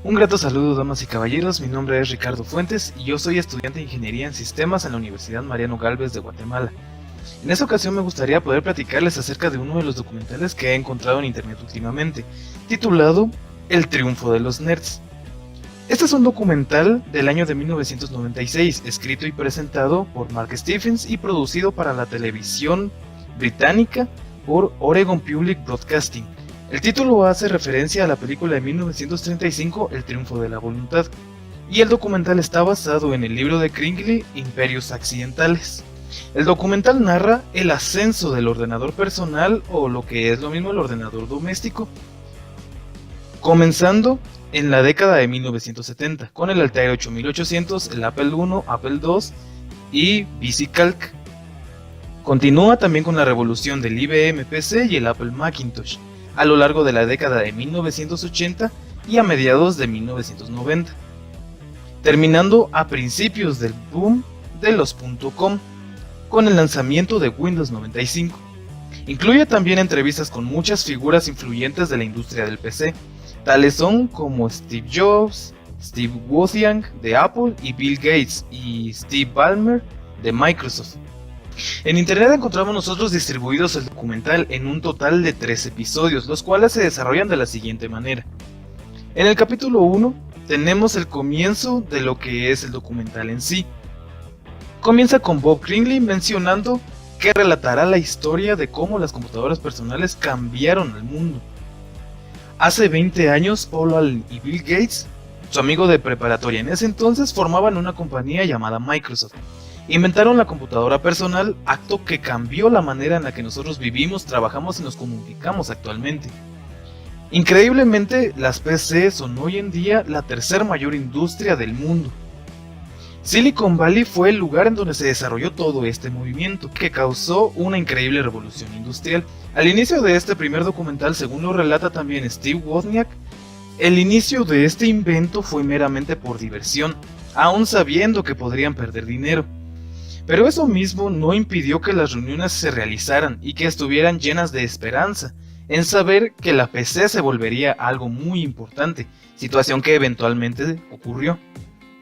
Un grato saludo, damas y caballeros, mi nombre es Ricardo Fuentes y yo soy estudiante de Ingeniería en Sistemas en la Universidad Mariano Gálvez de Guatemala. En esta ocasión me gustaría poder platicarles acerca de uno de los documentales que he encontrado en internet últimamente, titulado El triunfo de los nerds. Este es un documental del año de 1996, escrito y presentado por Mark Stephens y producido para la televisión británica por Oregon Public Broadcasting. El título hace referencia a la película de 1935, El triunfo de la voluntad, y el documental está basado en el libro de Kringley, Imperios accidentales. El documental narra el ascenso del ordenador personal, o lo que es lo mismo el ordenador doméstico, comenzando en la década de 1970, con el Altair 8800, el Apple I, Apple II y VisiCalc. Continúa también con la revolución del IBM PC y el Apple Macintosh, a lo largo de la década de 1980 y a mediados de 1990, terminando a principios del boom de los .com, con el lanzamiento de Windows 95. Incluye también entrevistas con muchas figuras influyentes de la industria del PC, tales son como Steve Jobs, Steve Wozniak de Apple y Bill Gates y Steve Ballmer de Microsoft. En internet encontramos nosotros distribuidos el documental en un total de 3 episodios, los cuales se desarrollan de la siguiente manera. En el capítulo 1 tenemos el comienzo de lo que es el documental en sí. Comienza con Bob Kringley mencionando que relatará la historia de cómo las computadoras personales cambiaron al mundo. Hace 20 años, Paul Allen y Bill Gates, su amigo de preparatoria en ese entonces, formaban una compañía llamada Microsoft. Inventaron la computadora personal, acto que cambió la manera en la que nosotros vivimos, trabajamos y nos comunicamos actualmente. Increíblemente, las PC son hoy en día la tercer mayor industria del mundo. Silicon Valley fue el lugar en donde se desarrolló todo este movimiento, que causó una increíble revolución industrial. Al inicio de este primer documental, según lo relata también Steve Wozniak, el inicio de este invento fue meramente por diversión, aún sabiendo que podrían perder dinero. Pero eso mismo no impidió que las reuniones se realizaran y que estuvieran llenas de esperanza, en saber que la PC se volvería algo muy importante, situación que eventualmente ocurrió.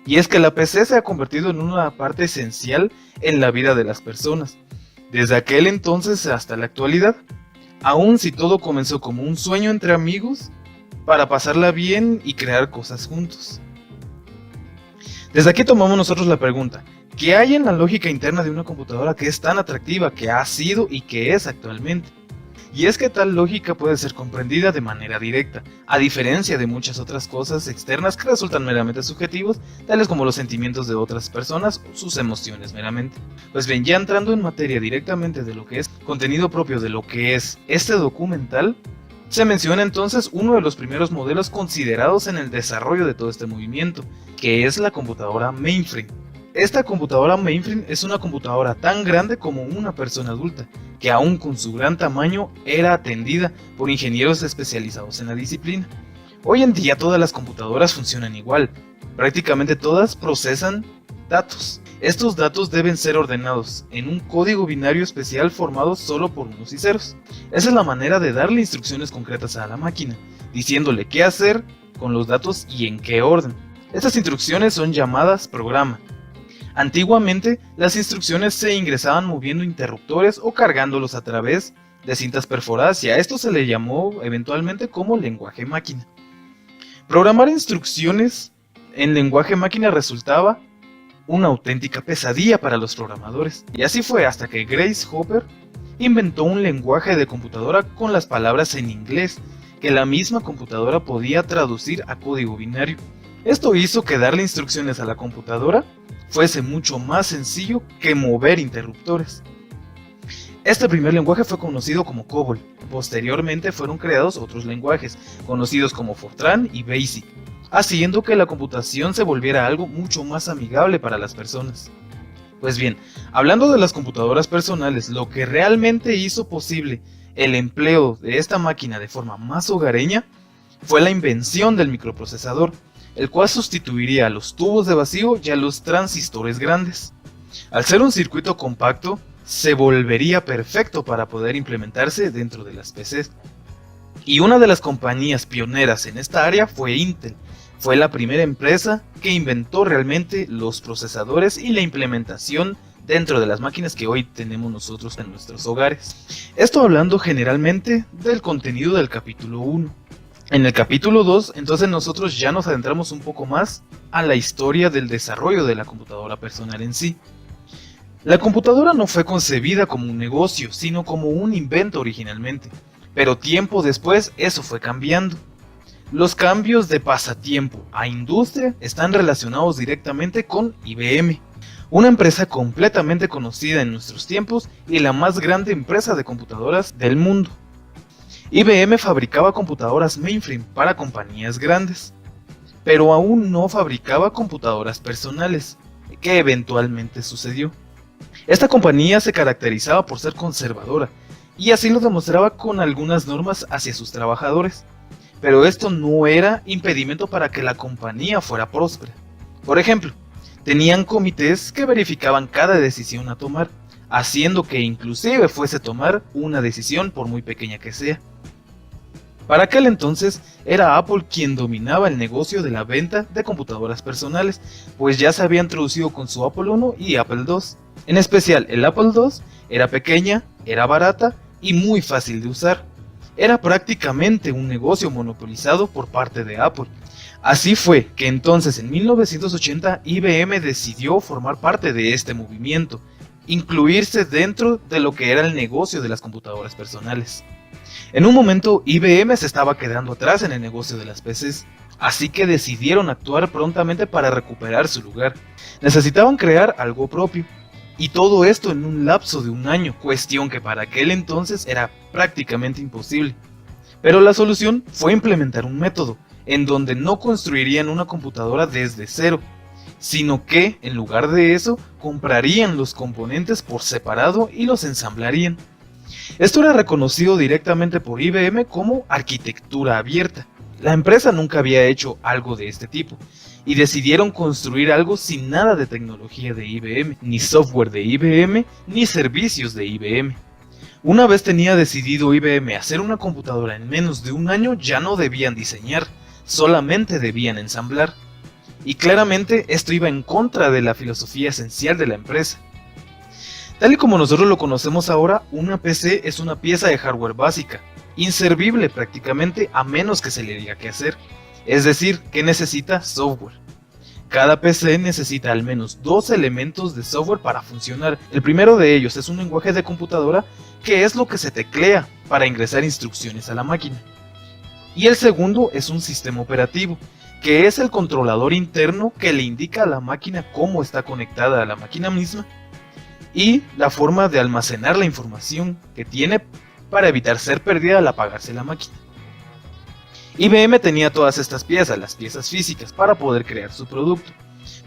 Y es que la PC se ha convertido en una parte esencial en la vida de las personas, desde aquel entonces hasta la actualidad, aun si todo comenzó como un sueño entre amigos, para pasarla bien y crear cosas juntos. Desde aquí tomamos nosotros la pregunta, ¿qué hay en la lógica interna de una computadora que es tan atractiva, que ha sido y que es actualmente? Y es que tal lógica puede ser comprendida de manera directa, a diferencia de muchas otras cosas externas que resultan meramente subjetivos, tales como los sentimientos de otras personas o sus emociones meramente. Pues bien, ya entrando en materia directamente de lo que es contenido propio de lo que es este documental, se menciona entonces uno de los primeros modelos considerados en el desarrollo de todo este movimiento, que es la computadora mainframe. Esta computadora mainframe es una computadora tan grande como una persona adulta, que aún con su gran tamaño era atendida por ingenieros especializados en la disciplina. Hoy en día todas las computadoras funcionan igual, prácticamente todas procesan datos. Estos datos deben ser ordenados en un código binario especial formado solo por unos y ceros. Esa es la manera de darle instrucciones concretas a la máquina, diciéndole qué hacer con los datos y en qué orden. Estas instrucciones son llamadas programa. Antiguamente, las instrucciones se ingresaban moviendo interruptores o cargándolos a través de cintas perforadas y a esto se le llamó eventualmente como lenguaje máquina. Programar instrucciones en lenguaje máquina resultaba una auténtica pesadilla para los programadores, y así fue hasta que Grace Hopper inventó un lenguaje de computadora con las palabras en inglés que la misma computadora podía traducir a código binario. Esto hizo que darle instrucciones a la computadora fuese mucho más sencillo que mover interruptores. Este primer lenguaje fue conocido como COBOL. Posteriormente fueron creados otros lenguajes, conocidos como Fortran y BASIC, haciendo que la computación se volviera algo mucho más amigable para las personas. Pues bien, hablando de las computadoras personales, lo que realmente hizo posible el empleo de esta máquina de forma más hogareña fue la invención del microprocesador, el cual sustituiría a los tubos de vacío y a los transistores grandes. Al ser un circuito compacto, se volvería perfecto para poder implementarse dentro de las PCs. Y una de las compañías pioneras en esta área fue Intel, Fue la primera empresa que inventó realmente los procesadores y la implementación dentro de las máquinas que hoy tenemos nosotros en nuestros hogares. Esto hablando generalmente del contenido del capítulo 1. En el capítulo 2, entonces nosotros ya nos adentramos un poco más a la historia del desarrollo de la computadora personal en sí. La computadora no fue concebida como un negocio, sino como un invento originalmente, pero tiempo después eso fue cambiando. Los cambios de pasatiempo a industria están relacionados directamente con IBM, una empresa completamente conocida en nuestros tiempos y la más grande empresa de computadoras del mundo. IBM fabricaba computadoras mainframe para compañías grandes, pero aún no fabricaba computadoras personales, que eventualmente sucedió. Esta compañía se caracterizaba por ser conservadora, y así lo demostraba con algunas normas hacia sus trabajadores, pero esto no era impedimento para que la compañía fuera próspera. Por ejemplo, tenían comités que verificaban cada decisión a tomar, haciendo que inclusive fuese tomar una decisión por muy pequeña que sea. Para aquel entonces era Apple quien dominaba el negocio de la venta de computadoras personales, pues ya se había introducido con su Apple I y Apple II. En especial el Apple II era pequeña, era barata y muy fácil de usar. Era prácticamente un negocio monopolizado por parte de Apple. Así fue que entonces en 1980 IBM decidió formar parte de este movimiento, incluirse dentro de lo que era el negocio de las computadoras personales. En un momento IBM se estaba quedando atrás en el negocio de las PCs, así que decidieron actuar prontamente para recuperar su lugar. Necesitaban crear algo propio, y todo esto en un lapso de un año, cuestión que para aquel entonces era prácticamente imposible. Pero la solución fue implementar un método, en donde no construirían una computadora desde cero, sino que, en lugar de eso, comprarían los componentes por separado y los ensamblarían. Esto era reconocido directamente por IBM como arquitectura abierta. La empresa nunca había hecho algo de este tipo, y decidieron construir algo sin nada de tecnología de IBM, ni software de IBM, ni servicios de IBM. Una vez tenía decidido IBM hacer una computadora en menos de un año, ya no debían diseñar, solamente debían ensamblar. Y claramente esto iba en contra de la filosofía esencial de la empresa. Tal y como nosotros lo conocemos ahora, una PC es una pieza de hardware básica, inservible prácticamente a menos que se le diga qué hacer, es decir, que necesita software. Cada PC necesita al menos dos elementos de software para funcionar. El primero de ellos es un lenguaje de computadora, que es lo que se teclea para ingresar instrucciones a la máquina. Y el segundo es un sistema operativo, que es el controlador interno que le indica a la máquina cómo está conectada a la máquina misma y la forma de almacenar la información que tiene para evitar ser perdida al apagarse la máquina. IBM tenía todas estas piezas, las piezas físicas, para poder crear su producto,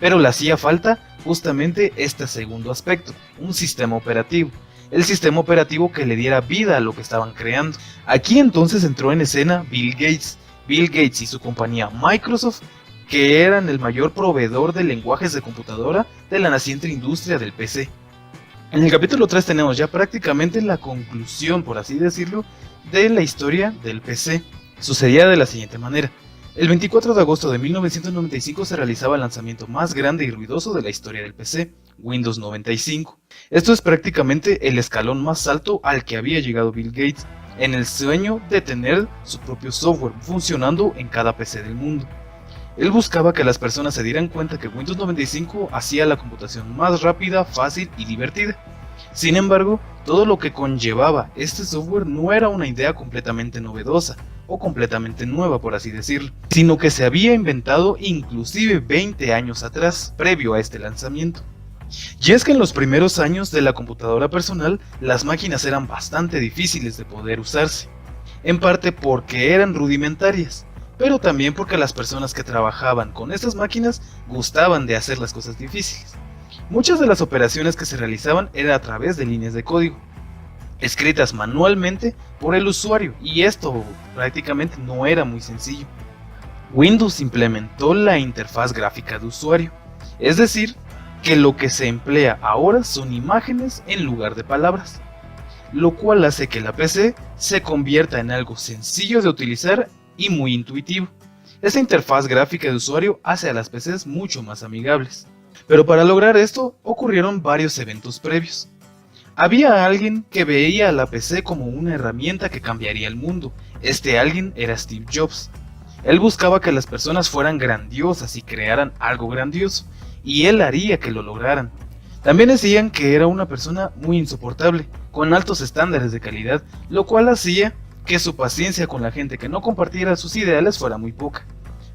pero le hacía falta justamente este segundo aspecto, un sistema operativo. El sistema operativo que le diera vida a lo que estaban creando. Aquí entonces entró en escena Bill Gates. Bill Gates y su compañía Microsoft, que eran el mayor proveedor de lenguajes de computadora de la naciente industria del PC. En el capítulo 3 tenemos ya prácticamente la conclusión, por así decirlo, de la historia del PC. Sucedía de la siguiente manera. El 24 de agosto de 1995 se realizaba el lanzamiento más grande y ruidoso de la historia del PC, Windows 95. Esto es prácticamente el escalón más alto al que había llegado Bill Gates, en el sueño de tener su propio software funcionando en cada PC del mundo. Él buscaba que las personas se dieran cuenta que Windows 95 hacía la computación más rápida, fácil y divertida. Sin embargo, todo lo que conllevaba este software no era una idea completamente novedosa o completamente nueva, por así decirlo, sino que se había inventado inclusive 20 años atrás, previo a este lanzamiento. Y es que en los primeros años de la computadora personal, las máquinas eran bastante difíciles de poder usarse, en parte porque eran rudimentarias, pero también porque las personas que trabajaban con estas máquinas gustaban de hacer las cosas difíciles. Muchas de las operaciones que se realizaban eran a través de líneas de código, escritas manualmente por el usuario, y esto prácticamente no era muy sencillo. Windows implementó la interfaz gráfica de usuario, es decir, que lo que se emplea ahora son imágenes en lugar de palabras, lo cual hace que la PC se convierta en algo sencillo de utilizar y muy intuitivo, Esta interfaz gráfica de usuario hace a las PCs mucho más amigables. Pero para lograr esto ocurrieron varios eventos previos. Había alguien que veía a la PC como una herramienta que cambiaría el mundo. Este alguien era Steve Jobs. Él buscaba que las personas fueran grandiosas y crearan algo grandioso, y él haría que lo lograran. También decían que era una persona muy insoportable, con altos estándares de calidad, lo cual hacía que su paciencia con la gente que no compartiera sus ideales fuera muy poca.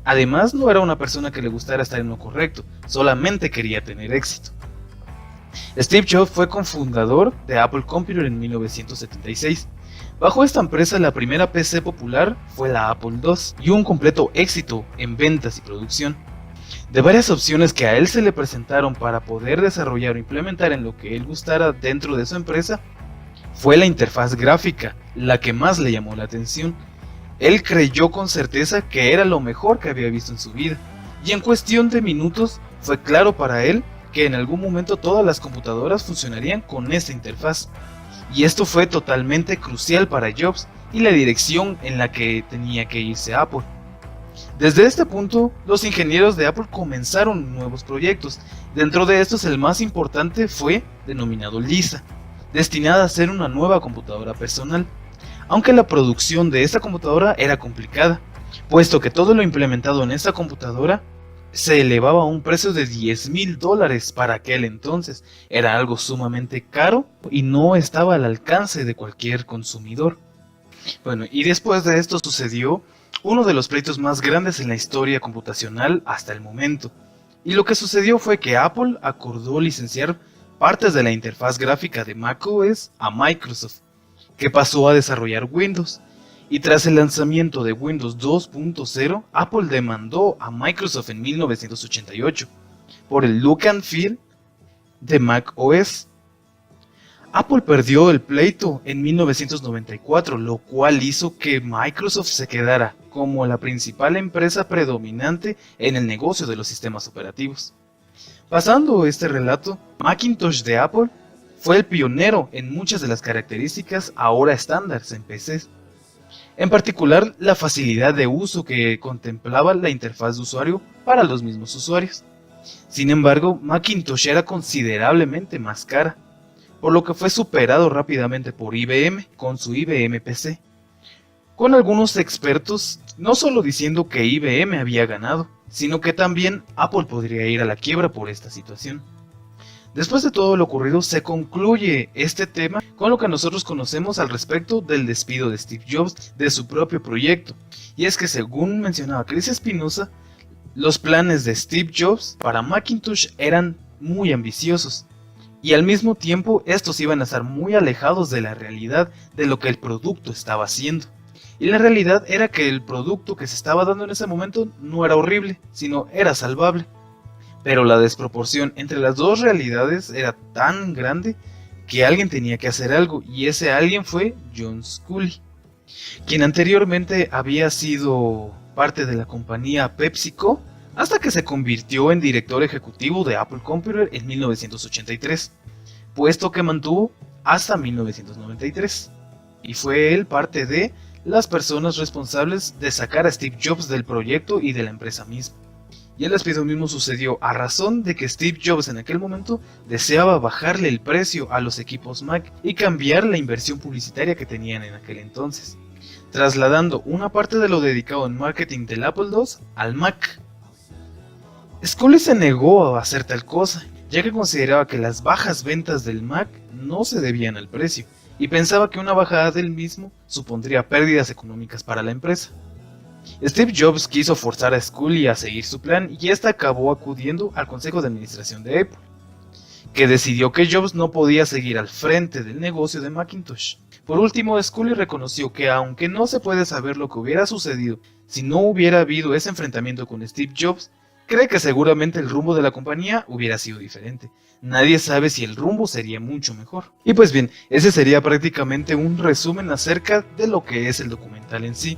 Además, no era una persona que le gustara estar en lo correcto, solamente quería tener éxito. Steve Jobs fue cofundador de Apple Computer en 1976. Bajo esta empresa, la primera PC popular fue la Apple II y un completo éxito en ventas y producción. De varias opciones que a él se le presentaron para poder desarrollar o implementar en lo que él gustara dentro de su empresa, fue la interfaz gráfica la que más le llamó la atención. Él creyó con certeza que era lo mejor que había visto en su vida, y en cuestión de minutos fue claro para él que en algún momento todas las computadoras funcionarían con esta interfaz. Y esto fue totalmente crucial para Jobs y la dirección en la que tenía que irse Apple. Desde este punto, los ingenieros de Apple comenzaron nuevos proyectos. Dentro de estos, el más importante fue denominado Lisa, destinada a ser una nueva computadora personal. Aunque la producción de esta computadora era complicada, puesto que todo lo implementado en esta computadora se elevaba a un precio de $10,000 para aquel entonces. Era algo sumamente caro y no estaba al alcance de cualquier consumidor. Bueno, y después de esto sucedió uno de los pleitos más grandes en la historia computacional hasta el momento. Y lo que sucedió fue que Apple acordó licenciar partes de la interfaz gráfica de macOS a Microsoft, que pasó a desarrollar Windows. Y tras el lanzamiento de Windows 2.0, Apple demandó a Microsoft en 1988 por el look and feel de macOS. Apple perdió el pleito en 1994, lo cual hizo que Microsoft se quedara como la principal empresa predominante en el negocio de los sistemas operativos. Pasando este relato, Macintosh de Apple fue el pionero en muchas de las características ahora estándares en PCs. En particular, la facilidad de uso que contemplaba la interfaz de usuario para los mismos usuarios. Sin embargo, Macintosh era considerablemente más cara, por lo que fue superado rápidamente por IBM con su IBM PC, con algunos expertos no solo diciendo que IBM había ganado, sino que también Apple podría ir a la quiebra por esta situación. Después de todo lo ocurrido, se concluye este tema con lo que nosotros conocemos al respecto del despido de Steve Jobs de su propio proyecto, y es que según mencionaba Chris Espinosa, los planes de Steve Jobs para Macintosh eran muy ambiciosos, y al mismo tiempo estos iban a estar muy alejados de la realidad de lo que el producto estaba haciendo. Y la realidad era que el producto que se estaba dando en ese momento no era horrible, sino era salvable. Pero la desproporción entre las dos realidades era tan grande que alguien tenía que hacer algo, y ese alguien fue John Sculley, quien anteriormente había sido parte de la compañía PepsiCo hasta que se convirtió en director ejecutivo de Apple Computer en 1983, puesto que mantuvo hasta 1993, y fue él parte de las personas responsables de sacar a Steve Jobs del proyecto y de la empresa misma. Y el despido mismo sucedió a razón de que Steve Jobs en aquel momento deseaba bajarle el precio a los equipos Mac y cambiar la inversión publicitaria que tenían en aquel entonces, trasladando una parte de lo dedicado en marketing del Apple II al Mac. Sculley se negó a hacer tal cosa, ya que consideraba que las bajas ventas del Mac no se debían al precio, y pensaba que una bajada del mismo supondría pérdidas económicas para la empresa. Steve Jobs quiso forzar a Sculley a seguir su plan y éste acabó acudiendo al consejo de administración de Apple, que decidió que Jobs no podía seguir al frente del negocio de Macintosh. Por último, Sculley reconoció que aunque no se puede saber lo que hubiera sucedido si no hubiera habido ese enfrentamiento con Steve Jobs, cree que seguramente el rumbo de la compañía hubiera sido diferente. Nadie sabe si el rumbo sería mucho mejor. Y pues bien, ese sería prácticamente un resumen acerca de lo que es el documental en sí.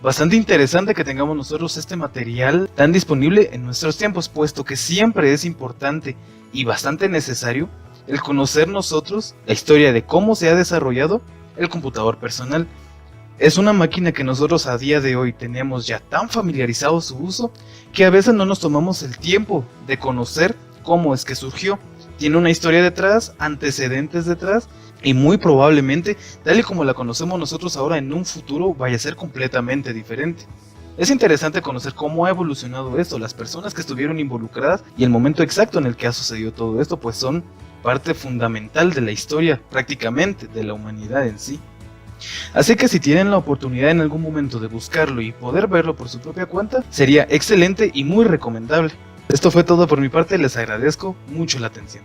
Bastante interesante que tengamos nosotros este material tan disponible en nuestros tiempos, puesto que siempre es importante y bastante necesario el conocer nosotros la historia de cómo se ha desarrollado el computador personal, Es una máquina que nosotros a día de hoy tenemos ya tan familiarizado su uso que a veces no nos tomamos el tiempo de conocer cómo es que surgió. Tiene una historia detrás, antecedentes detrás y muy probablemente, tal y como la conocemos nosotros ahora, en un futuro vaya a ser completamente diferente. Es interesante conocer cómo ha evolucionado esto, las personas que estuvieron involucradas y el momento exacto en el que ha sucedido todo esto, pues son parte fundamental de la historia, prácticamente, de la humanidad en sí. Así que si tienen la oportunidad en algún momento de buscarlo y poder verlo por su propia cuenta, sería excelente y muy recomendable. Esto fue todo por mi parte, les agradezco mucho la atención.